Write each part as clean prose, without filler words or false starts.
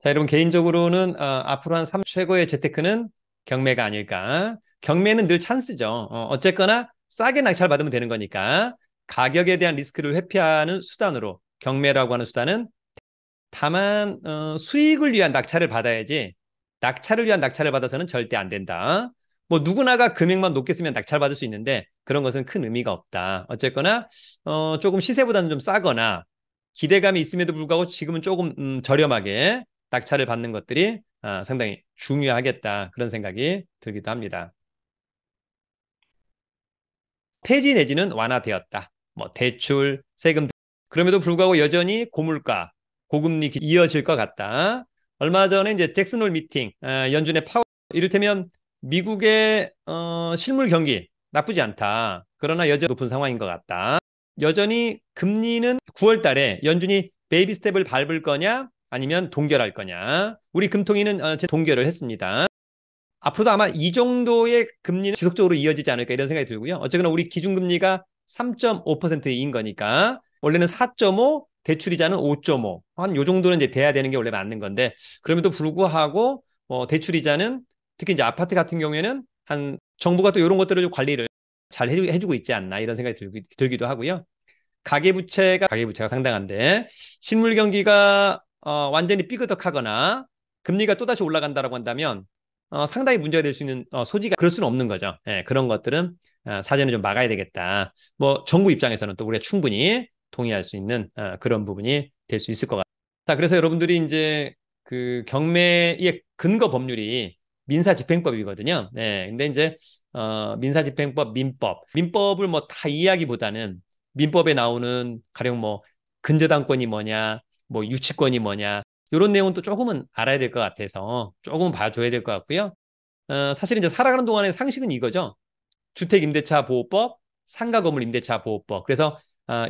자, 여러분 개인적으로는 앞으로 한 3 최고의 재테크는 경매가 아닐까. 경매는 늘 찬스죠. 어쨌거나 싸게 낙찰 받으면 되는 거니까 가격에 대한 리스크를 회피하는 수단으로 경매라고 하는 수단은 다만 수익을 위한 낙찰을 받아야지 낙찰을 위한 낙찰을 받아서는 절대 안 된다. 뭐 누구나가 금액만 높게 쓰면 낙찰 받을 수 있는데 그런 것은 큰 의미가 없다. 어쨌거나 조금 시세보다는 좀 싸거나 기대감이 있음에도 불구하고 지금은 조금 저렴하게 낙찰을 받는 것들이 상당히 중요하겠다. 그런 생각이 들기도 합니다. 폐지 내지는 완화되었다. 뭐 대출, 세금 그럼에도 불구하고 여전히 고물가, 고금리 이어질 것 같다. 얼마 전에 이제 잭슨홀 미팅, 연준의 파워, 이를테면 미국의 실물 경기 나쁘지 않다. 그러나 여전히 높은 상황인 것 같다. 여전히 금리는 9월 달에 연준이 베이비 스텝을 밟을 거냐 아니면 동결할 거냐. 우리 금통위는 동결을 했습니다. 앞으로도 아마 이 정도의 금리는 지속적으로 이어지지 않을까 이런 생각이 들고요. 어쨌거나 우리 기준금리가 3.5%인 거니까 원래는 4.5, 대출이자는 5.5. 한 요 정도는 이제 돼야 되는 게 원래 맞는 건데 그럼에도 불구하고 대출이자는 특히 이제 아파트 같은 경우에는 한 정부가 또 이런 것들을 관리를 잘 해주고 있지 않나 이런 생각이 들기도 하고요. 가계부채가 상당한데 실물 경기가 완전히 삐그덕하거나 금리가 또다시 올라간다라고 한다면 상당히 문제가 될 수 있는 소지가 그럴 수는 없는 거죠. 예, 그런 것들은 사전에 좀 막아야 되겠다. 뭐 정부 입장에서는 또 우리가 충분히 동의할 수 있는 그런 부분이 될 수 있을 것 같아요. 자, 그래서 여러분들이 이제 그 경매의 근거 법률이 민사집행법이거든요. 네, 근데 이제 민사집행법, 민법을 뭐 다 이해하기보다는 민법에 나오는 가령 뭐 근저당권이 뭐냐, 뭐 유치권이 뭐냐 이런 내용은 또 조금은 알아야 될 것 같아서 조금은 봐줘야 될 것 같고요. 사실 이제 살아가는 동안의 상식은 이거죠. 주택임대차보호법, 상가건물임대차보호법. 그래서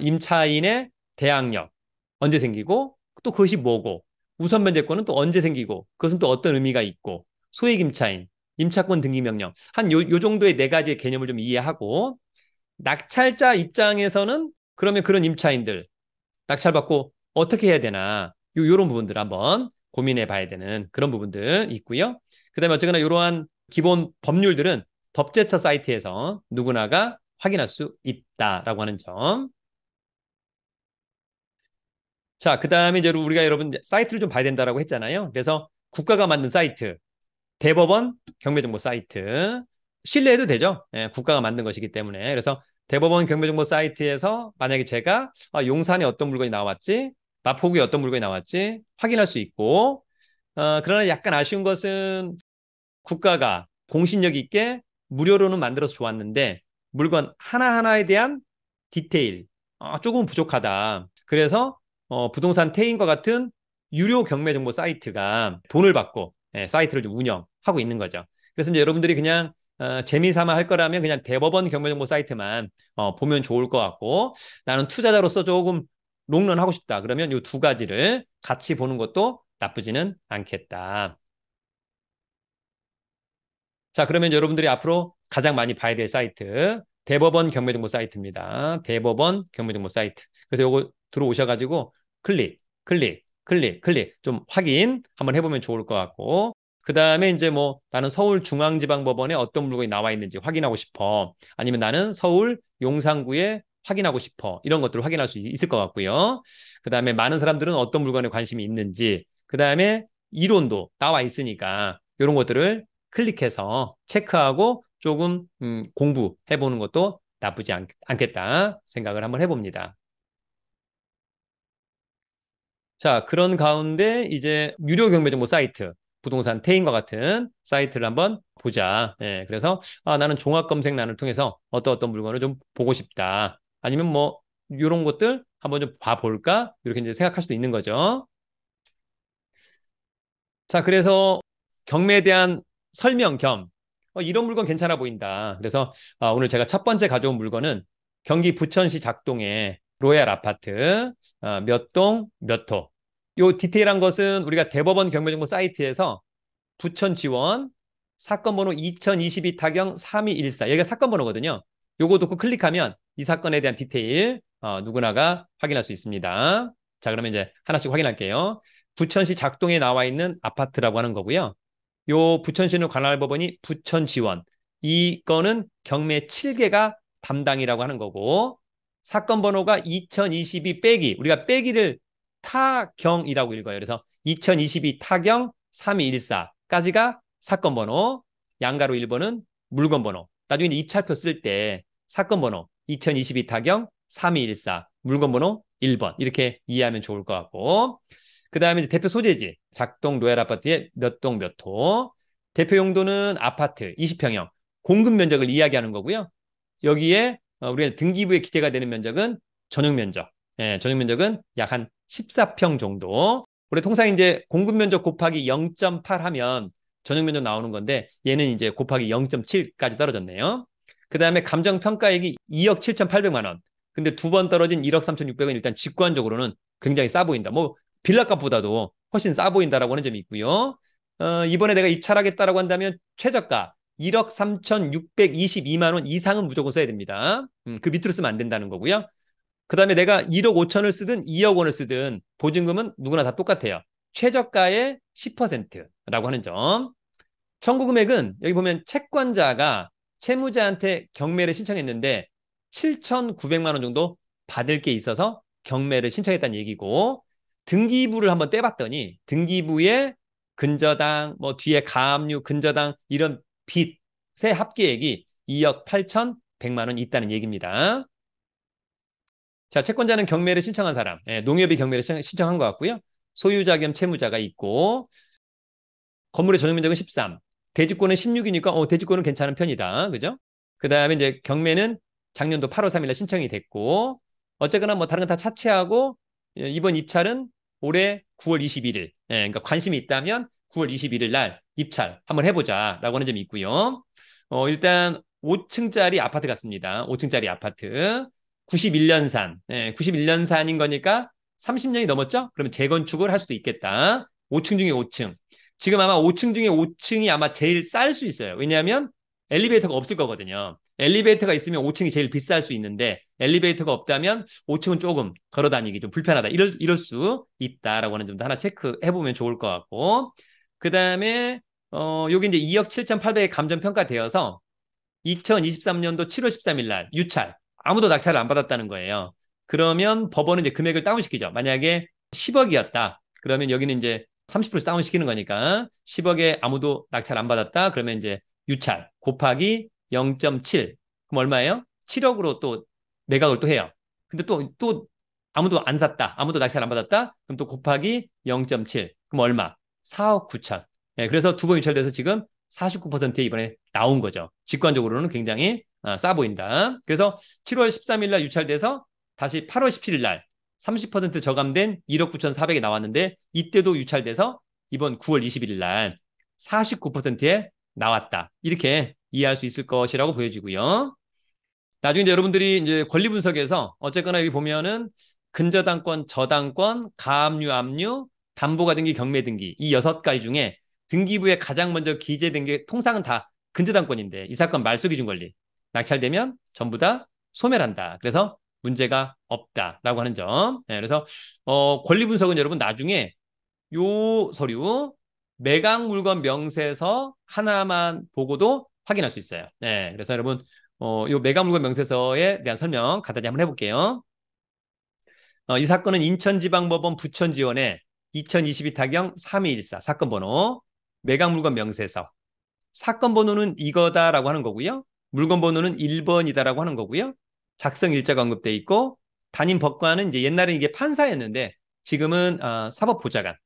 임차인의 대항력 언제 생기고 또 그것이 뭐고 우선변제권은 또 언제 생기고 그것은 또 어떤 의미가 있고 소액임차인, 임차권 등기명령 한 요 정도의 네 가지의 개념을 좀 이해하고 낙찰자 입장에서는 그러면 그런 임차인들 낙찰받고 어떻게 해야 되나 요런 부분들 한번 고민해 봐야 되는 그런 부분들 있고요. 그다음에 어쨌거나 이러한 기본 법률들은 법제처 사이트에서 누구나가 확인할 수 있다라고 하는 점. 자, 그다음에 이제 우리가 여러분 사이트를 좀 봐야 된다라고 했잖아요. 그래서 국가가 만든 사이트, 대법원 경매정보 사이트 신뢰해도 되죠. 예, 국가가 만든 것이기 때문에. 그래서 대법원 경매정보 사이트에서 만약에 제가 용산에 어떤 물건이 나왔지, 마포구에 어떤 물건이 나왔지 확인할 수 있고, 그러나 약간 아쉬운 것은 국가가 공신력 있게 무료로는 만들어서 좋았는데 물건 하나하나에 대한 디테일 조금 부족하다. 그래서 부동산 태인과 같은 유료 경매 정보 사이트가 돈을 받고 사이트를 좀 운영하고 있는 거죠. 그래서 이제 여러분들이 그냥 재미삼아 할 거라면 그냥 대법원 경매 정보 사이트만 보면 좋을 것 같고 나는 투자자로서 조금 롱런 하고 싶다. 그러면 이 두 가지를 같이 보는 것도 나쁘지는 않겠다. 자, 그러면 여러분들이 앞으로 가장 많이 봐야 될 사이트, 대법원 경매정보 사이트입니다. 대법원 경매정보 사이트. 그래서 요거 들어오셔가지고 클릭 좀 확인 한번 해보면 좋을 것 같고, 그 다음에 이제 뭐 나는 서울중앙지방법원에 어떤 물건이 나와 있는지 확인하고 싶어. 아니면 나는 서울 용산구에 확인하고 싶어. 이런 것들을 확인할 수 있을 것 같고요. 그 다음에 많은 사람들은 어떤 물건에 관심이 있는지, 그 다음에 이론도 나와 있으니까 이런 것들을 클릭해서 체크하고 조금 공부해보는 것도 나쁘지 않겠다 생각을 한번 해봅니다. 자, 그런 가운데 이제 유료 경매정보 사이트, 부동산 태인과 같은 사이트를 한번 보자. 예, 그래서 나는 종합 검색란을 통해서 어떤 물건을 좀 보고 싶다. 아니면 뭐 이런 것들 한번 좀 봐볼까? 이렇게 이제 생각할 수도 있는 거죠. 자, 그래서 경매에 대한 설명 겸 이런 물건 괜찮아 보인다. 그래서 오늘 제가 첫 번째 가져온 물건은 경기 부천시 작동의 로얄 아파트 몇 동, 몇 호. 요 디테일한 것은 우리가 대법원 경매정보 사이트에서 부천 지원 사건 번호 2022 타경 3214 여기가 사건 번호거든요. 요거 놓고 클릭하면 이 사건에 대한 디테일 누구나가 확인할 수 있습니다. 자, 그러면 이제 하나씩 확인할게요. 부천시 작동에 나와 있는 아파트라고 하는 거고요. 요 부천시는 관할 법원이 부천지원. 이거는 경매 7개가 담당이라고 하는 거고 사건 번호가 2022 빼기 우리가 빼기를 타경이라고 읽어요. 그래서 2022 타경 3214까지가 사건 번호, 양가로 1번은 물건 번호. 나중에 입찰표 쓸 때 사건 번호 2022 타경 3214 물건 번호 1번 이렇게 이해하면 좋을 것 같고 그 다음에 대표 소재지 작동 로얄 아파트의 몇 동 몇 호 대표 용도는 아파트 20평형 공급 면적을 이야기하는 거고요. 여기에 우리가 등기부에 기재가 되는 면적은 전용 면적, 전용 면적은 약 한 14평 정도. 우리 통상 이제 공급 면적 곱하기 0.8 하면 전용 면적 나오는 건데 얘는 이제 곱하기 0.7까지 떨어졌네요. 그 다음에 감정 평가액이 2억 7,800만 원. 근데 두 번 떨어진 1억 3,600원 일단 직관적으로는 굉장히 싸 보인다. 뭐 빌라값보다도 훨씬 싸 보인다라고 하는 점이 있고요. 이번에 내가 입찰하겠다라고 한다면 최저가 1억 3,622만 원 이상은 무조건 써야 됩니다. 그 밑으로 쓰면 안 된다는 거고요. 그 다음에 내가 1억 5천을 쓰든 2억 원을 쓰든 보증금은 누구나 다 똑같아요. 최저가의 10%라고 하는 점. 청구 금액은 여기 보면 채권자가 채무자한테 경매를 신청했는데 7,900만 원 정도 받을 게 있어서 경매를 신청했다는 얘기고 등기부를 한번 떼봤더니 등기부에 근저당, 뭐 뒤에 가압류, 근저당 이런 빚의 합계액이 2억 8,100만 원 있다는 얘기입니다. 자, 채권자는 경매를 신청한 사람, 농협이 경매를 신청한 것 같고요. 소유자 겸 채무자가 있고 건물의 전용 면적은 13, 대지권은 16이니까 대지권은 괜찮은 편이다. 그죠? 그 다음에 이제 경매는 작년도 8월 3일에 신청이 됐고 어쨌거나 뭐 다른 건 다 차치하고 이번 입찰은 올해 9월 21일. 그러니까 관심이 있다면 9월 21일 날 입찰 한번 해보자라고 하는 점이 있고요. 일단 5층짜리 아파트 같습니다. 5층짜리 아파트. 91년산. 91년산인 거니까 30년이 넘었죠? 그러면 재건축을 할 수도 있겠다. 5층 중에 5층. 지금 아마 5층 중에 5층이 아마 제일 쌀 수 있어요. 왜냐하면 엘리베이터가 없을 거거든요. 엘리베이터가 있으면 5층이 제일 비쌀 수 있는데 엘리베이터가 없다면 5층은 조금 걸어 다니기 좀 불편하다. 이럴 수 있다라고 하는 점도 하나 체크해 보면 좋을 것 같고 그 다음에 여기 이제 2억 7,800에 감정평가되어서 2023년도 7월 13일 날 유찰 아무도 낙찰을 안 받았다는 거예요. 그러면 법원은 이제 금액을 다운시키죠. 만약에 10억이었다. 그러면 여기는 이제 30% 다운시키는 거니까 10억에 아무도 낙찰 안 받았다. 그러면 이제 유찰 곱하기 0.7. 그럼 얼마예요? 7억으로 또 매각을 또 해요. 근데 또 아무도 안 샀다. 아무도 낙찰 안 받았다. 그럼 또 곱하기 0.7. 그럼 얼마? 4억 9천. 그래서 두 번 유찰돼서 지금 49%에 이번에 나온 거죠. 직관적으로는 굉장히 싸 보인다. 그래서 7월 13일 날 유찰돼서 다시 8월 17일 날 30% 저감된 1억 9,400이 나왔는데 이때도 유찰돼서 이번 9월 21일 날 49%에 나왔다. 이렇게 이해할 수 있을 것이라고 보여지고요. 나중에 이제 여러분들이 이제 권리 분석에서 어쨌거나 여기 보면은 근저당권, 저당권, 가압류, 압류, 담보가 등기, 경매 등기 이 6가지 중에 등기부에 가장 먼저 기재된 게 통상은 다 근저당권인데 이 사건 말소 기준 권리 낙찰되면 전부 다 소멸한다. 그래서 문제가 없다라고 하는 점. 그래서 권리 분석은 여러분 나중에 요 서류 매각 물건 명세서 하나만 보고도 확인할 수 있어요. 그래서 여러분 요 매각 물건 명세서에 대한 설명 간단히 한번 해볼게요. 이 사건은 인천지방법원 부천지원의 2022 타경 3214 사건 번호 매각 물건 명세서 사건 번호는 이거다라고 하는 거고요. 물건 번호는 1번이다라고 하는 거고요. 작성 일자가 언급돼 있고 담임 법관은 이제 옛날에 이게 판사였는데 지금은 사법보좌관,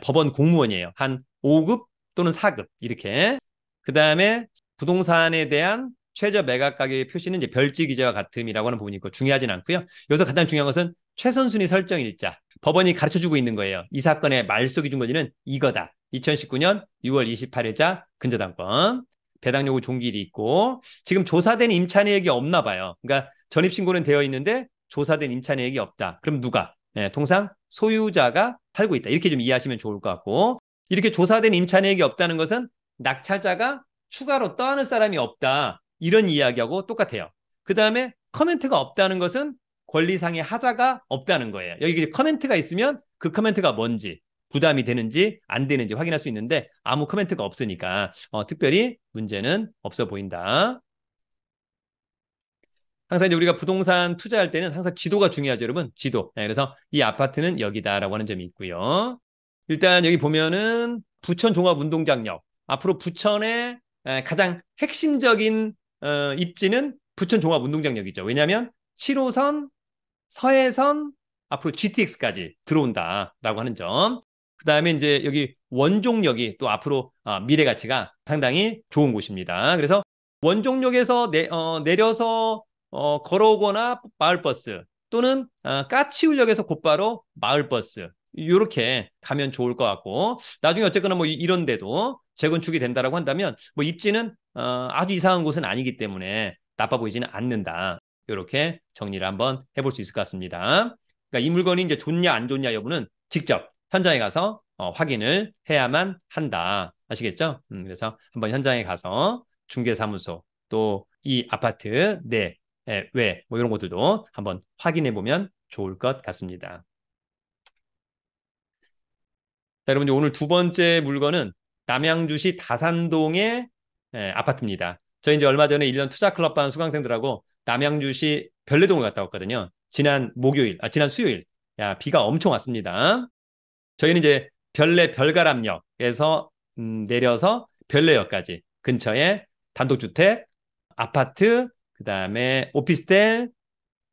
법원 공무원이에요. 한 5급 또는 4급 이렇게. 그 다음에 부동산에 대한 최저 매각 가격의 표시는 이제 별지 기재와 같음이라고 하는 부분이 있고 중요하진 않고요. 여기서 가장 중요한 것은 최선순위 설정 일자. 법원이 가르쳐주고 있는 거예요. 이 사건의 말소 기준 권리는 이거다. 2019년 6월 28일자 근저당권. 배당 요구 종기일이 있고 지금 조사된 임차 내역이 없나 봐요. 그러니까 전입신고는 되어 있는데 조사된 임차 내역이 없다. 그럼 누가? 통상 소유자가 살고 있다. 이렇게 좀 이해하시면 좋을 것 같고 이렇게 조사된 임차 내역이 없다는 것은 낙찰자가 추가로 떠안을 사람이 없다. 이런 이야기하고 똑같아요. 그 다음에 커멘트가 없다는 것은 권리상의 하자가 없다는 거예요. 여기 커멘트가 있으면 그 커멘트가 뭔지 부담이 되는지 안 되는지 확인할 수 있는데 아무 코멘트가 없으니까 특별히 문제는 없어 보인다. 항상 이제 우리가 부동산 투자할 때는 항상 지도가 중요하죠, 여러분. 지도. 네, 그래서 이 아파트는 여기다라고 하는 점이 있고요. 일단 여기 보면은 부천 종합운동장역. 앞으로 부천의 가장 핵심적인 입지는 부천 종합운동장역이죠. 왜냐하면 7호선, 서해선, 앞으로 GTX까지 들어온다라고 하는 점. 그다음에 이제 여기 원종역이 또 앞으로 미래 가치가 상당히 좋은 곳입니다. 그래서 원종역에서 내려서 걸어오거나 마을버스 또는 까치울역에서 곧바로 마을버스 이렇게 가면 좋을 것 같고 나중에 어쨌거나 뭐 이런 데도 재건축이 된다라고 한다면 뭐 입지는 아주 이상한 곳은 아니기 때문에 나빠 보이지는 않는다. 이렇게 정리를 한번 해볼 수 있을 것 같습니다. 그러니까 이 물건이 이제 좋냐 안 좋냐 여부는 직접 현장에 가서 확인을 해야만 한다. 아시겠죠? 그래서 한번 현장에 가서 중개사무소 또 이 아파트 내 왜, 뭐 이런 것들도 한번 확인해 보면 좋을 것 같습니다. 자, 여러분, 오늘 두 번째 물건은 남양주시 다산동의 아파트입니다. 저희 이제 얼마 전에 1년 투자클럽반 수강생들하고 남양주시 별내동을 갔다 왔거든요. 지난 수요일. 야, 비가 엄청 왔습니다. 저희는 이제 별가람역에서 내려서 별내역까지 근처에 단독주택, 아파트, 그다음에 오피스텔,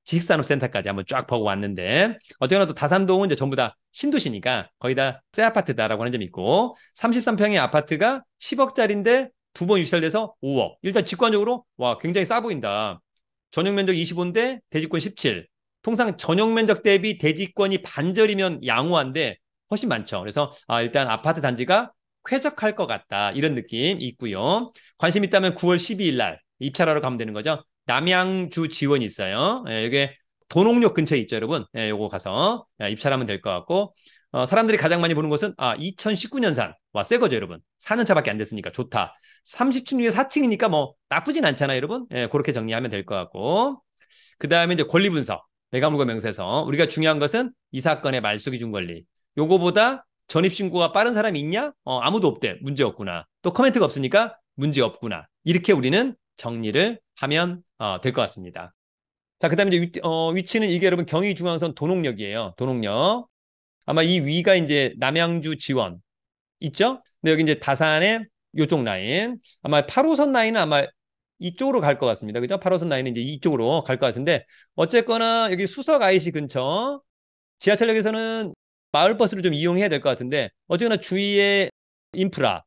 지식산업센터까지 한번 쫙 보고 왔는데 어쨌거나 또 다산동은 이제 전부 다 신도시니까 거의 다 새 아파트다라고 하는 점이 있고 33평의 아파트가 10억짜리인데 두 번 유찰돼서 5억. 일단 직관적으로 와 굉장히 싸 보인다. 전용 면적 25인데 대지권 17. 통상 전용 면적 대비 대지권이 반절이면 양호한데 훨씬 많죠. 그래서 일단 아파트 단지가 쾌적할 것 같다. 이런 느낌 있고요. 관심 있다면 9월 12일 날 입찰하러 가면 되는 거죠. 남양주 지원이 있어요. 이게 도농역 근처에 있죠, 여러분. 요거 가서 입찰하면 될 것 같고 사람들이 가장 많이 보는 곳은 2019년산. 와, 새 거죠, 여러분. 4년 차밖에 안 됐으니까 좋다. 30층 중에 4층이니까 뭐 나쁘진 않잖아요, 여러분. 그렇게 정리하면 될 것 같고. 그다음에 이제 권리 분석. 매각물건 명세서. 우리가 중요한 것은 이 사건의 말소 기준 권리. 요거보다 전입 신고가 빠른 사람이 있냐? 아무도 없대. 문제 없구나. 또 코멘트가 없으니까 문제 없구나. 이렇게 우리는 정리를 하면 될 것 같습니다. 자, 그다음에 이제 위치는 이게 여러분 경의중앙선 도농역이에요. 도농역. 아마 이 위가 이제 남양주 지원 있죠? 근데 여기 이제 다산의 이쪽 라인. 아마 8호선 라인은 아마 이쪽으로 갈 것 같습니다. 그죠? 8호선 라인은 이제 이쪽으로 갈 것 같은데 어쨌거나 여기 수석 IC 근처 지하철역에서는 마을버스를 좀 이용해야 될 것 같은데 어쨌거나 주위에 인프라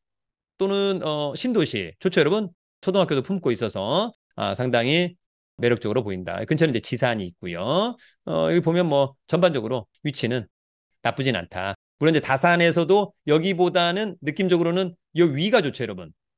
또는 신도시 좋죠, 여러분? 초등학교도 품고 있어서 상당히 매력적으로 보인다. 근처는 이제 지산이 있고요. 여기 보면 뭐 전반적으로 위치는 나쁘진 않다. 물론 이제 다산에서도 여기보다는 느낌적으로는 이 위가 좋죠, 여러분.